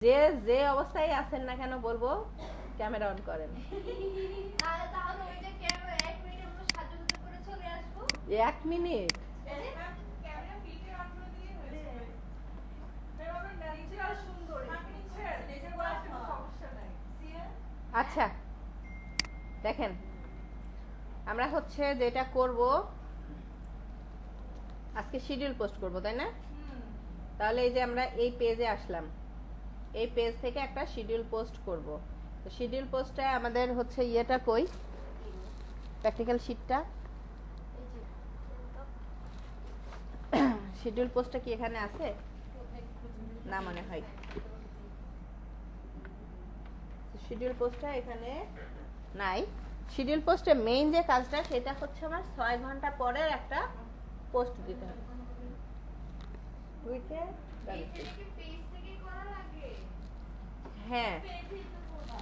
যে যে অবস্থায় আছেন না কেন বলবো ক্যামেরা অন করেন। তাহলে ওই যে ক্যামেরা 1 মিনিটের মধ্যে সাজুগুজু করে চলে আসবো। 1 মিনিট ক্যামেরা ফিল্টার অন করে দিলে হয়ে যাবে। এভাবে ন্যাচারাল সুন্দর নিচে বলার কোনো সমস্যা নাই। আচ্ছা দেখেন আমরা হচ্ছে যেটা করব আজকে শিডিউল পোস্ট করব তাই না? তাহলে এই যে আমরা এই পেজে আসলাম, এই পেজ থেকে একটা শিডিউল পোস্ট করব। তো শিডিউল পোস্টে আমাদের হচ্ছে ইয়েটা কই, প্র্যাকটিক্যাল শিটটা। শিডিউল পোস্টটা কি এখানে আছে না মনে হয়? শিডিউল পোস্টটা এখানে নাই। শিডিউল পোস্টে মেইন যে কাজটা সেটা হচ্ছে আমার 6 ঘন্টা পরের একটা পোস্ট দিতে হবে। বুঝতে পেজ থেকে করা লাগে। হ্যাঁ পেজে তো কোডা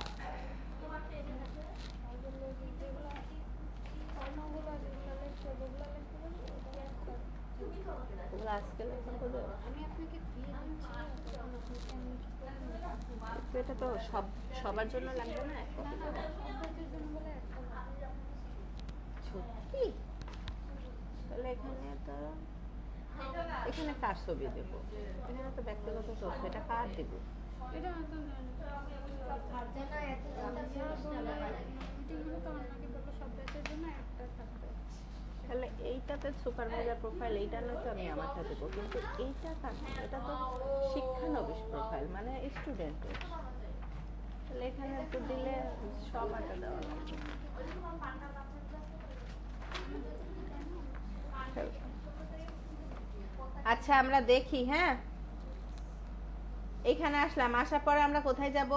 তোমার পেজে আছে ওগুলো যেগুলো ফর্মগুলো যেগুলো লেখছো ওগুলো লিখতে বলি তুমি তো আমাকে দাও ওগুলো আজকে লেখা হবে। আমি আপনাকে দিয়ে দিচ্ছি তখন আপনি কেন এটা তো সবার জন্য লাগবে না। সবাইদের জন্য বলে একটা সত্যি? তাহলে এখানে তো এখানে কার ছবি দেবো? এখানে তো ব্যক্তিগত তথ্য, এটা কার দেবো? এটা তো জানা এত মিটিংগুলো তো আপনাকে বলবো সব ব্যাচের জন্য একটা থাকবে। তাহলে এইটাতে সুপারভাইজার প্রোফাইল এইটা নয় তো আমি আমারটা দেবো, কিন্তু এইটা কার? এটা তো শিক্ষানবিশ প্রোফাইল মানে স্টুডেন্টের। তাহলে এখানে তো দিলে সবারটা দেওয়া লাগবে। আচ্ছা আমরা দেখি। হ্যাঁ এখানে আসলাম, আসার পরে আমরা কোথায় যাব?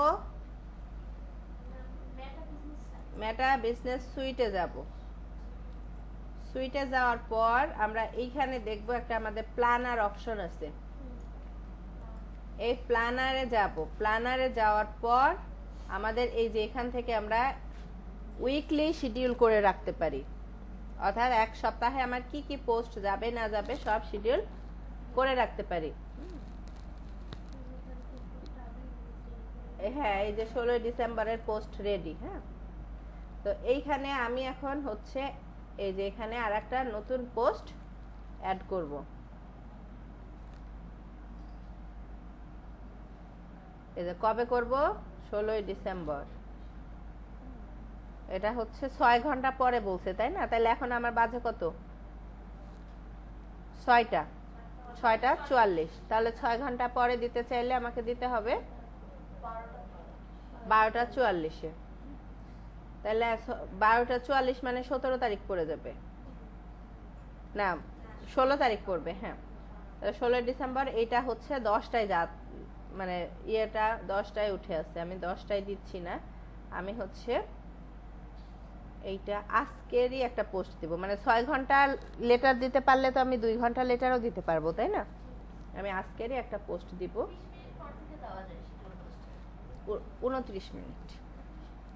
মেটা বিজনেস সুইটে যাব। সুইটে যাওয়ার পর আমরা এইখানে দেখব একটা আমাদের প্ল্যানার অপশন আছে। এই প্ল্যানারে যাব। প্ল্যানারে যাওয়ার পর আমাদের এই যে এখান থেকে আমরা উইকলি শিডিউল করে রাখতে পারি, অর্থাৎ এক সপ্তাহে আমার কি কি পোস্ট যাবে না যাবে সব শিডিউল করে রাখতে পারি। হ্যাঁ এই যে 16 ডিসেম্বরের পোস্ট রেডি। হ্যাঁ তো এইখানে আমি এখন হচ্ছে এই যে এখানে আর একটা নতুন পোস্ট অ্যাড করব। এই যে কবে করব? 16 ডিসেম্বর। এটা হচ্ছে 6 ঘন্টা পরে বলছে তাই না? তাহলে এখন আমার বাজে কত? 6টা 6টা 44। তাহলে 6 ঘন্টা পরে দিতে চাইলে আমাকে দিতে হবে 12টা 44-এ। তাহলে 12টা 44 মানে 17 তারিখ পড়ে যাবে না, 16 তারিখ পড়বে। হ্যাঁ তাহলে 16 ডিসেম্বর। এইটা হচ্ছে 10টায় মানে ইয়েটা 10টায় উঠে আসছে, আমি 10টায় দিচ্ছি না, আমি হচ্ছে এইটা আজকেরই একটা পোস্ট দিব। মানে 6 ঘন্টা লেটার দিতে পারলে তো আমি 2 ঘন্টা লেটারও দিতে পারবো তাই না? আমি আজকেরই একটা পোস্ট দিব 29 মিনিট।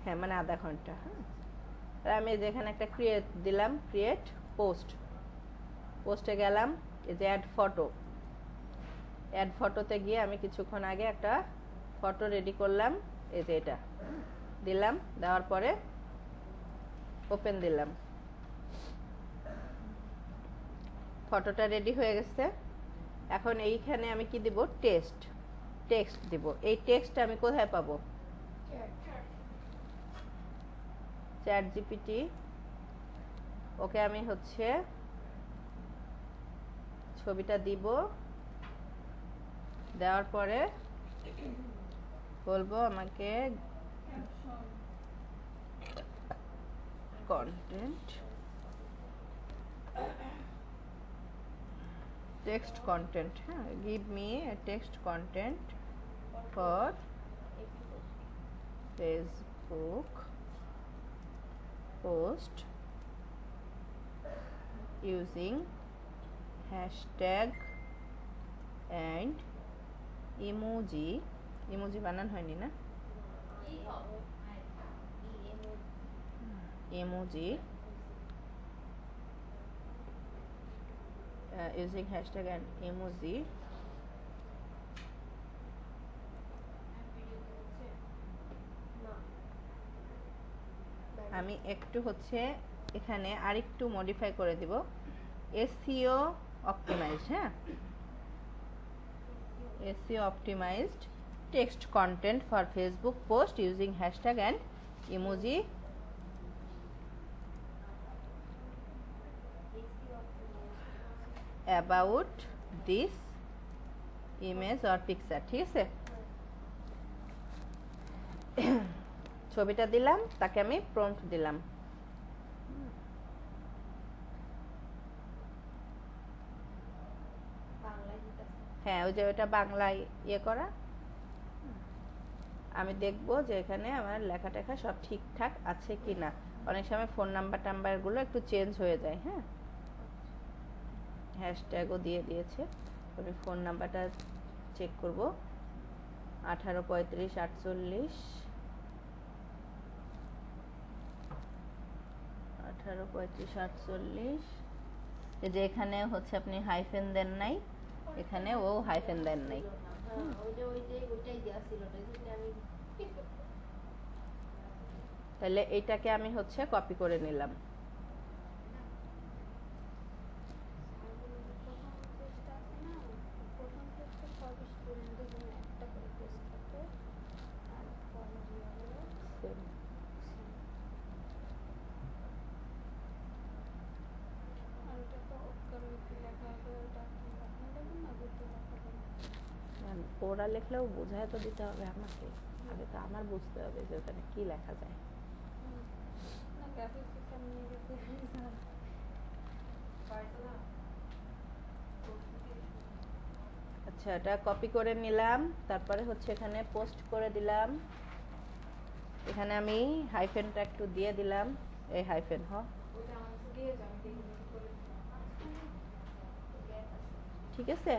হ্যাঁ মানে আধা ঘন্টা। হ্যাঁ আমি যেখানে একটা ক্রিয়েট দিলাম, ক্রিয়েট পোস্ট, পোস্টে গেলাম, এই যে অ্যাড ফটো, অ্যাড ফটোতে গিয়ে আমি কিছুক্ষণ আগে একটা ফটো রেডি করলাম, এই যে এটা দিলাম, দেওয়ার পরে ওপেন দিলাম, ফটোটা রেডি হয়ে গেছে। এখন এইখানে আমি কি দিব? টেক্সট দিব। এই টেক্সটটা আমি কোথায় পাবো? Chat GPT. ওকে আমি হচ্ছে ছবিটা দিব, দেওয়ার পরে বলবো আমাকে কন্টেন্ট, টেক্সট কন্টেন্ট। হ্যাঁ give me a text content for Facebook post using hashtag and emoji. Emoji বানান হয়নি না? Emoji using hashtag and emoji আমি একটু হচ্ছে এখানে আরেকটু মডিফাই করে দিব, এসইও অপটিমাইজড। হ্যাঁ, SEO optimized text content for Facebook post using hashtag and emoji about this image or picture। ঠিক আছে, ছবিটা দিলাম, তাকে আমি প্রম্পট দিলাম। হ্যাঁ, ওই যে ওটা বাংলায় ইয়ে করা। আমি দেখবো যে এখানে আমার লেখা টেখা সব ঠিকঠাক আছে কিনা। অনেক সময় ফোন নাম্বারগুলো একটু চেঞ্জ হয়ে যায়। হ্যাঁ, হ্যাশট্যাগও দিয়ে দিয়েছে, আমি ফোন নাম্বারটা চেক করব। 183548 183548। এই যে এখানে হচ্ছে আপনি হাইফেন দেন নাই, এখানে ও হাইফেন দেন নাই। তাহলে এইটাকে আমি হচ্ছে কপি করে নিলাম। ওরা লিখলেও বোঝায় তো দিতে হবে আমাকে, আগে তো আমার বুঝতে হবে যে ওখানে কি লেখা যায়। আচ্ছা, এটা কপি করে নিলাম, তারপরে হচ্ছে এখানে পোস্ট করে দিলাম। এখানে আমি হাইফেনটা একটু দিয়ে দিলাম, এই হাইফেন। ঠিক আছে,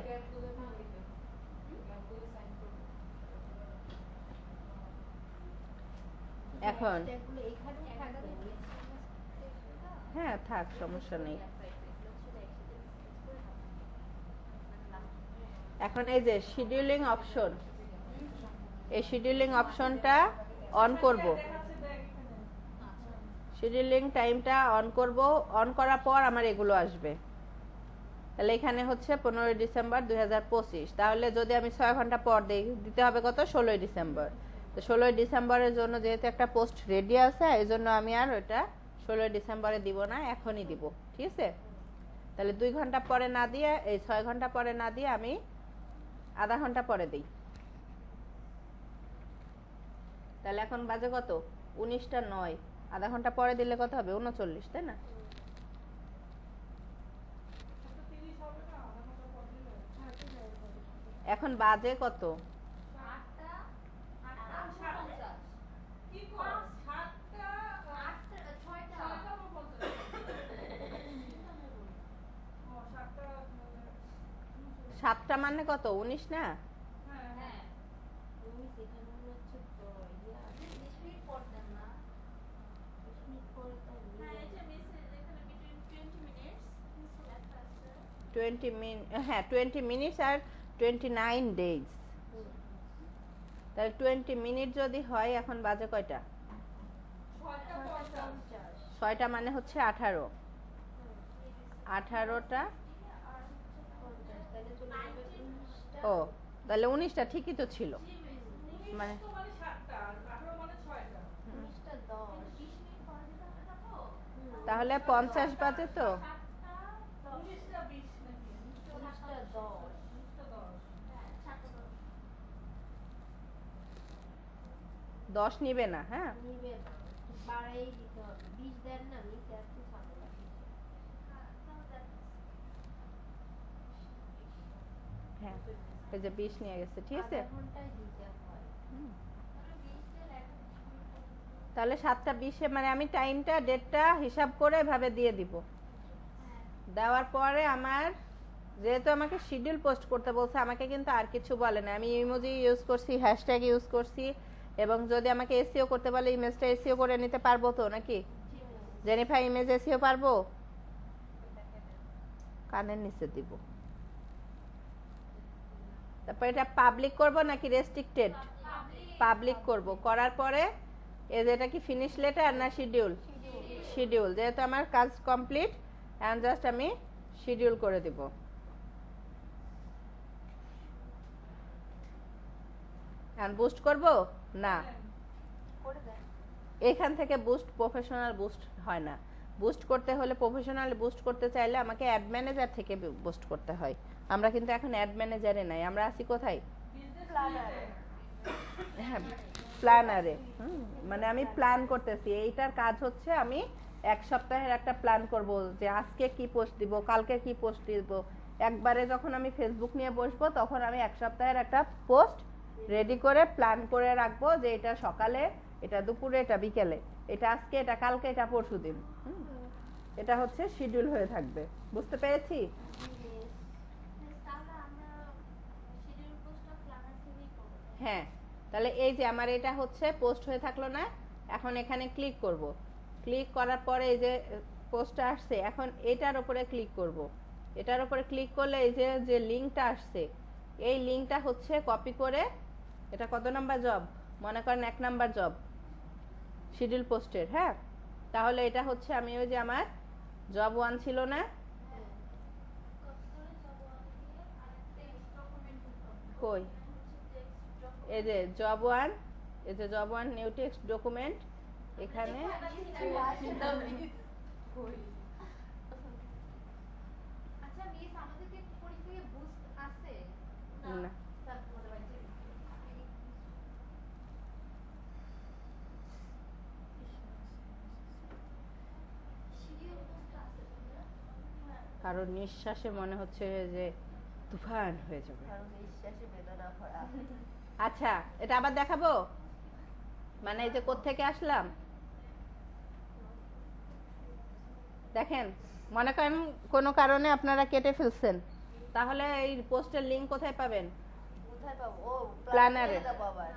এখন হ্যাঁ থাক, সমস্যা নেই। এখন এই যে শিডিউলিং অপশন, এই শিডিউলিং অপশনটা অন করব, শিডিউলিং টাইমটা অন করব। অন করার পর আমার এগুলো আসবে। তাহলে এখানে হচ্ছে 15 ডিসেম্বর 2025। তাহলে যদি আমি 6 ঘন্টা পর দিই, দিতে হবে কত? 16 ডিসেম্বর। তো 16 ডিসেম্বরের জন্য যেহেতু একটা পোস্ট রেডি আছে, এই জন্য আমি আর ওটা 16 ডিসেম্বরে দিব না, এখনই দিব। ঠিক আছে, তাহলে 2 ঘন্টা পরে না দিয়ে, এই 6 ঘন্টা পরে না দিয়ে আমি আধা ঘন্টা পরে দিই। তাহলে এখন বাজে কত? 19টা 9। আধা ঘন্টা পরে দিলে কত হবে? 39, তাই না? এখন বাজে কত? 7টা মানে কত? 19 না? হ্যাঁ, 20 মিনিটস আর 29 ডেজ। তাহলে 20 মিনিট যদি হয়, এখন বাজে কয়টা? 6টা মানে হচ্ছে 18। 18টা, ও তাহলে 19টা ঠিকই তো ছিল, মানে তাহলে 50 বাজে তো। 10 নিবে না। হ্যাঁ, হ্যাঁ, এই যে 20 নিয়ে গেছে। ঠিক আছে, তাহলে 7টা 20-এ মানে আমি টাইমটা, ডেটটা হিসাব করে এভাবে দিয়ে দিব। দেওয়ার পরে আমার, যেহেতু আমাকে শিডিউল পোস্ট করতে বলছে, আমাকে কিন্তু আর কিছু বলে না। আমি ইমোজি ইউজ করছি, হ্যাশট্যাগ ইউজ করছি, এবং যদি আমাকে এসইও করতে বলে, ইমেজটা এসইও করে নিতে পারবো তো নাকি? জেনিফাই ইমেজ এসইও পারবো? কানের নিচে দিব। তারপর এটা পাবলিক করব নাকি রেস্ট্রিক্টেড? পাবলিক করব। করার পরে এই যে এটা কি ফিনিশ লেটার না শিডিউল? শিডিউল। যেহেতু আমার কাজ কমপ্লিট, এখন জাস্ট আমি শিডিউল করে দিব। এখন বুস্ট করব না, করে দেন। এখান থেকে বুস্ট প্রফেশনাল বুস্ট হয় না। বুস্ট করতে হলে, প্রফেশনাল বুস্ট করতে চাইলে আমাকে অ্যাড ম্যানেজার থেকে বুস্ট করতে হয়। আমরা কিন্তু এখন অ্যাড ম্যানেজারে নাই, আমরা আছি কোথায়? প্ল্যানারে। হ্যাঁ, প্ল্যানারে। মানে আমি প্ল্যান করতেছি, এইটার কাজ হচ্ছে আমি এক সপ্তাহের একটা প্ল্যান করব যে আজকে কি পোস্ট দিব, কালকে কি পোস্ট দিব। একবারে যখন আমি ফেসবুক নিয়ে বসবো তখন আমি এক সপ্তাহের একটা পোস্ট রেডি করে প্ল্যান করে রাখবো যে এটা সকালে, এটা দুপুরে, এটা বিকেলে, এটা আজকে, এটা কালকে, এটা পরশুদিন। এটা হচ্ছে শিডিউল হয়ে থাকবে। বুঝতে পেরেছি? তাহলে আমরা শিডিউল পোস্টটা প্ল্যানার থেকেই করব। হ্যাঁ, তাহলে এই যে আমার এটা হচ্ছে পোস্ট হয়ে থাকলো না, এখন এখানে ক্লিক করব। ক্লিক করার পরে এই যে পোস্টটা আসছে, এখন এটার উপরে ক্লিক করব। এটার উপরে ক্লিক করলে এই যে যে লিংকটা আসছে, এই লিংকটা হচ্ছে কপি করে, এটা কত নাম্বার জব? মনে করেন 1 নাম্বার জব শিডিউল পোস্টের। হ্যাঁ, তাহলে এটা হচ্ছে আমি ওই যে আমার জব 1 ছিল না, কই এই যে জব 1, এই যে জব 1 নিউ টেক্সট ডকুমেন্ট, এখানে আচ্ছা মিস, আমাদের কি পরীক্ষায় বুস্ট আছে? না, স্যার তোমাদের বাড়িতে শিডিউল পোস্ট আছে তোমরা? কারণ নিঃশ্বাসে মনে হচ্ছে যে তুফান হয়ে যাবে। কারণ নিঃশ্বাসে বেদনা ভরা। আচ্ছা, এটা আবার দেখাবো, মানে এই যে কোত্থেকে আসলাম দেখেন, মনে করেন কোনো কারণে আপনারা কেটে ফেলছেন, তাহলে এই পোস্টের লিংক কোথায় পাবেন? কোথায় পাবো? ও প্ল্যানারে। যাব আবার।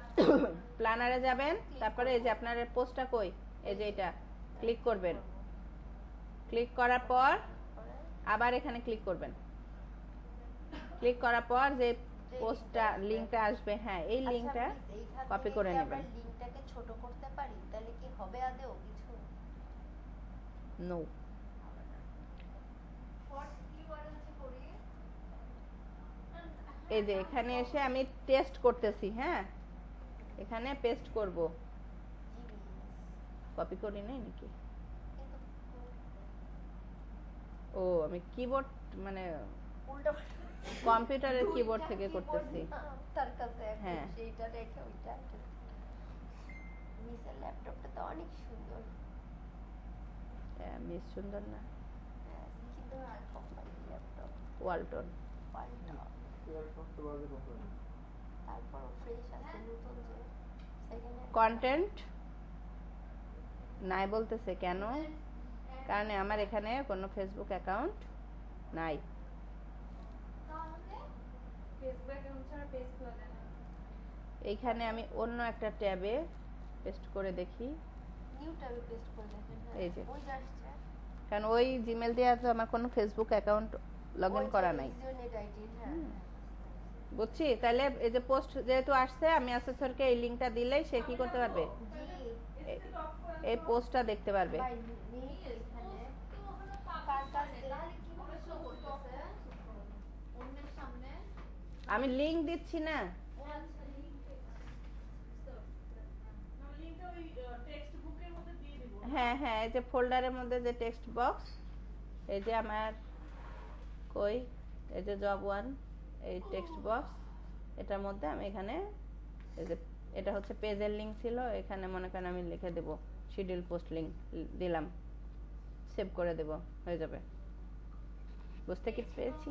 প্ল্যানারে যাবেন, তারপরে এই যে আপনার পোস্টটা কই, এই যে এটা ক্লিক করবেন। ক্লিক করার পর আবার এখানে ক্লিক করবেন। ক্লিক করার পর যে পোস্টটা লিংকটা আসবে, হ্যাঁ এই লিংকটা কপি করে নেবেন। লিংকটাকে ছোট করতে পারি, তাহলে কি হবে আদেও কিছু? নো, এই যে এখানে এসে আমি টেস্ট করতেছি। হ্যাঁ, এখানে পেস্ট করব। কপি করি নাই নাকি? ও, আমি কিবোর্ড মানে উল্টা কম্পিউটারের কিবোর্ড থেকে করতেছি। তার কাছে হ্যাঁ। সেইটা রেখে ওইটা মিসের ল্যাপটপটা তো অনেক সুন্দর। হ্যাঁ, মিস সুন্দর না? কিন্তু আর কোম্পানির ল্যাপটপ ওয়ালটন। তারপর ফ্রেশ আছে, নতুন যে সেকেন্ড হ্যান্ড কন্টেন্ট নাই বলতেছে কেন? কারণ আমার এখানে কোনো ফেসবুক অ্যাকাউন্ট নাই। তাহলে ফেসবুক অ্যাকাউন্ট ছাড়া পেজ খোলা যায় না? এইখানে আমি অন্য একটা ট্যাবে পেস্ট করে দেখি। নিউ ট্যাবে পেস্ট করে দেখেন। এই যে। ওই যে আসছে। কারণ ওই জিমেল দিয়ে তো আমার কোনো ফেসবুক অ্যাকাউন্ট লগ ইন করা নাই। Unit ID. হ্যাঁ বুঝছি, তাহলে এই যে পোস্ট যেহেতু আসছে, আমি অ্যাসেসরকে এই লিংকটা দিলেই সে কি করতে পারবে? এই পোস্টটা দেখতে পারবে। ভাই নেই এখানে। কার কাছে তাহলে কি করে শো করতেছে অন্যের সামনে? আমি লিংক দিচ্ছি না। ও আচ্ছা, লিংকটা ওই টেক্সট বুকের মধ্যে দিয়ে দিব। হ্যাঁ হ্যাঁ, এই যে ফোল্ডারের মধ্যে যে টেক্সট বক্স, এই যে আমার কই, এই যে জব 1, এই টেক্সট বক্স, এটার মধ্যে আমি এখানে এই যে এটা হচ্ছে পেজের লিংক ছিল, এখানে মনে করেন আমি লিখে দেব শিডিউল পোস্ট লিংক দিলাম, সেভ করে দেব, হয়ে যাবে। বুঝতে কি পেরেছি?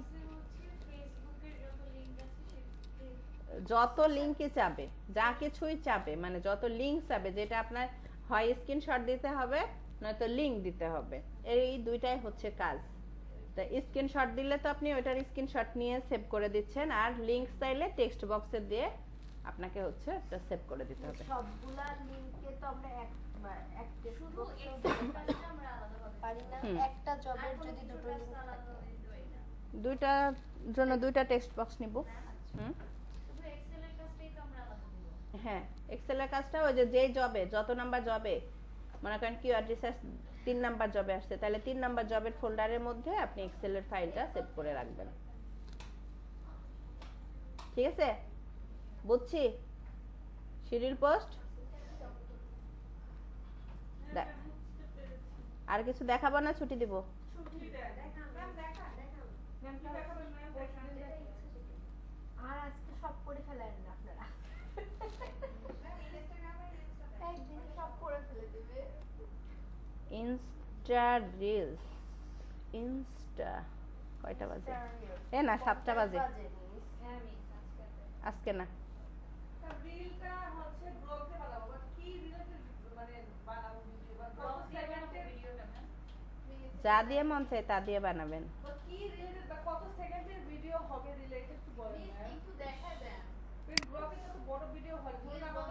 যত লিংকই চাবে, যা কিছুই চাবে, মানে যত লিংক চাবে, যেটা আপনার হয় স্ক্রিনশট দিতে হবে নয়তো লিংক দিতে হবে, এই দুইটাই হচ্ছে কাজ। তা স্ক্রিনশট দিলে তো আপনি ওইটার স্ক্রিনশট নিয়ে সেভ করে দিচ্ছেন, আর লিংক চাইলে টেক্সট বক্সে দিয়ে আপনাকে হচ্ছে এটা সেভ করে দিতে হবে। সবগুলা লিংকে তো আমরা এক শুধু একটা আমরা আলাদাভাবে পারি না। একটা জবের যদি দুটো লিংক থাকে, দুইটার জন্য দুইটা টেক্সট বক্স নিব। শুধু এক্সেলের কাজটাই তো আমরা আলাদা দিব। হ্যাঁ, এক্সেলের কাজটা ওই যে যেই জবে যত নাম্বার জবে, মনে করেন কিওয়ার্ড রিসার্চ 3 নাম্বার জবে আসছে, তাহলে 3 নাম্বার জবের ফোল্ডারের মধ্যে আপনি এক্সেলের ফাইলটা সেভ করে রাখবেন। ঠিক আছে, বুঝছি। শিডিউল পোস্ট আর কিছু দেখাবো না, ছুটি দিব? আর আজকে সব করে ফেলেন না আপনারা, একদিন সব করে ফেলে দেবে। ইনস্টা রিলস, ইনস্টা কয়টা বাজে? এ না, 7টা বাজে। আজকে না, রিলটা হচ্ছে ব্লগে বানাবো, বাট কি রিলেটেড মানে বানাবো ভিডিও বা কত সেকেন্ডের ভিডিওটা না, যা দিয়ে মন চায় তা দিয়ে বানাবেন। বা কি রিলেটেড বা কত সেকেন্ডের ভিডিও হবে রিলেটেড একটু বলেন না। একটু দেখা দেন। ব্লগে তো বড় ভিডিও হয়, ধরুন আমাদের